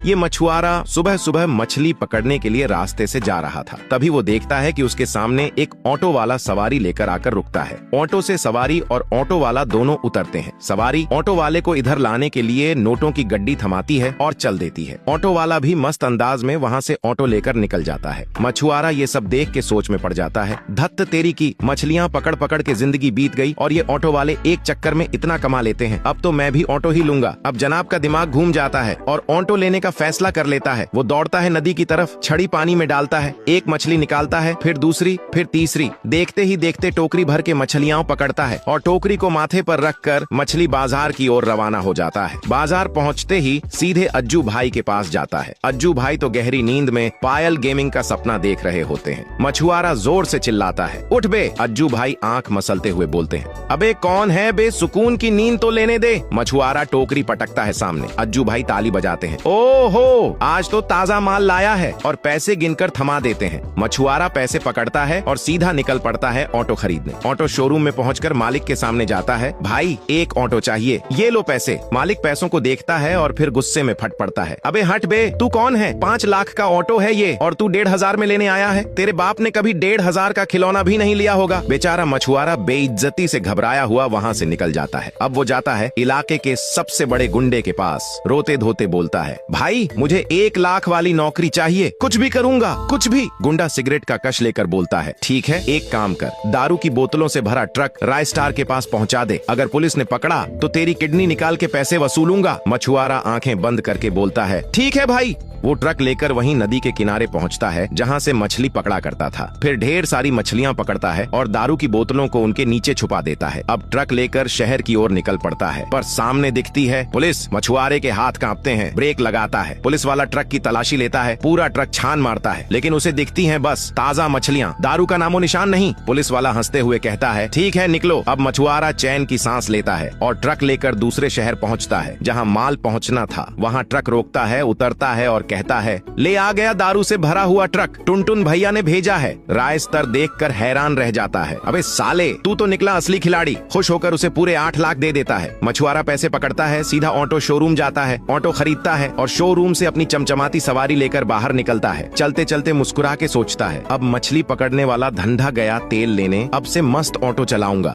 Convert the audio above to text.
ये मछुआरा सुबह सुबह मछली पकड़ने के लिए रास्ते से जा रहा था। तभी वो देखता है कि उसके सामने एक ऑटो वाला सवारी लेकर आकर रुकता है। ऑटो से सवारी और ऑटो वाला दोनों उतरते हैं। सवारी ऑटो वाले को इधर लाने के लिए नोटों की गड्डी थमाती है और चल देती है। ऑटो वाला भी मस्त अंदाज में वहाँ से ऑटो लेकर निकल जाता है। मछुआरा ये सब देख के सोच में पड़ जाता है, धत्त तेरी की, मछलियाँ पकड़ पकड़ के जिंदगी बीत गई और ये ऑटो वाले एक चक्कर में इतना कमा लेते हैं। अब तो मैं भी ऑटो ही लूंगा। अब जनाब का दिमाग घूम जाता है और ऑटो लेने का फैसला कर लेता है। वो दौड़ता है नदी की तरफ, छड़ी पानी में डालता है, एक मछली निकालता है, फिर दूसरी, फिर तीसरी। देखते ही देखते टोकरी भर के मछलियां पकड़ता है और टोकरी को माथे पर रखकर मछली बाजार की ओर रवाना हो जाता है। बाजार पहुंचते ही सीधे अज्जू भाई के पास जाता है। अज्जू भाई तो गहरी नींद में पायल गेमिंग का सपना देख रहे होते हैं। मछुआरा जोर से चिल्लाता है, उठ बे। अज्जू भाई आंख मसलते हुए बोलते हैं, अबे कौन है बे, सुकून की नींद तो लेने दे। मछुआरा टोकरी पटकता है सामने। अज्जू भाई ताली बजाते हैं, ओहो आज तो ताजा माल लाया है, और पैसे गिनकर थमा देते हैं। मछुआरा पैसे पकड़ता है और सीधा निकल पड़ता है ऑटो खरीदने। ऑटो शोरूम में पहुंचकर मालिक के सामने जाता है, भाई एक ऑटो चाहिए, ये लो पैसे। मालिक पैसों को देखता है और फिर गुस्से में फट पड़ता है, अबे हट बे, तू कौन है? 5 लाख का ऑटो है ये और तू 1,500 में लेने आया है? तेरे बाप ने कभी 1,500 का खिलौना भी नहीं लिया होगा। बेचारा मछुआरा बेइज्जती से घबराया हुआ वहाँ से निकल जाता है। अब वो जाता है इलाके के सबसे बड़े गुंडे के पास, रोते धोते बोलता है, भाई मुझे 1 लाख वाली नौकरी चाहिए, कुछ भी करूंगा, कुछ भी। गुंडा सिगरेट का कश लेकर बोलता है, ठीक है एक काम कर, दारू की बोतलों से भरा ट्रक राय स्टार के पास पहुंचा दे, अगर पुलिस ने पकड़ा तो तेरी किडनी निकाल के पैसे वसूलूंगा। मछुआरा आंखें बंद करके बोलता है, ठीक है भाई। वो ट्रक लेकर वहीं नदी के किनारे पहुंचता है जहां से मछली पकड़ा करता था। फिर ढेर सारी मछलियां पकड़ता है और दारू की बोतलों को उनके नीचे छुपा देता है। अब ट्रक लेकर शहर की ओर निकल पड़ता है, पर सामने दिखती है पुलिस। मछुआरे के हाथ कांपते हैं, ब्रेक लगाता है। पुलिस वाला ट्रक की तलाशी लेता है, पूरा ट्रक छान मारता है, लेकिन उसे दिखती है बस ताजा मछलियां, दारू का नामो निशान नहीं। पुलिस वाला हंसते हुए कहता है, ठीक है निकलो। अब मछुआरा चैन की सांस लेता है और ट्रक लेकर दूसरे शहर पहुँचता है जहाँ माल पहुँचना था। वहाँ ट्रक रोकता है, उतरता है और कहता है, ले आ गया दारू से भरा हुआ ट्रक, टुनटुन भैया ने भेजा है। राय स्तर देखकर हैरान रह जाता है, अबे साले तू तो निकला असली खिलाड़ी। खुश होकर उसे पूरे 8 लाख दे देता है। मछुआरा पैसे पकड़ता है, सीधा ऑटो शोरूम जाता है, ऑटो खरीदता है और शोरूम से अपनी चमचमाती सवारी लेकर बाहर निकलता है। चलते चलते मुस्कुरा के सोचता है, अब मछली पकड़ने वाला धंधा गया तेल लेने, अब से मस्त ऑटो चलाऊंगा।